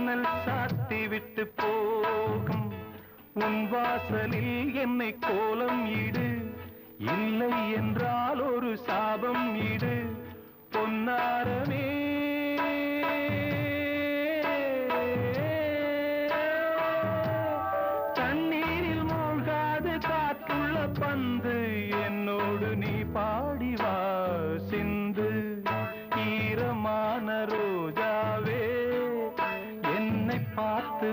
ஜன்னல் சாத்தி விட்டு போகும் உன் வாசலில் என்னை கோலம் இடு, இல்லை என்றால் ஒரு சாபம் இடு பொன்னாரமே. தண்ணீரில் மூழ்காது காற்றுள்ள பந்து என்னோடு நீ பாடிவா சிந்து. ஈரமான ரோஜாவே என்னை பார்த்து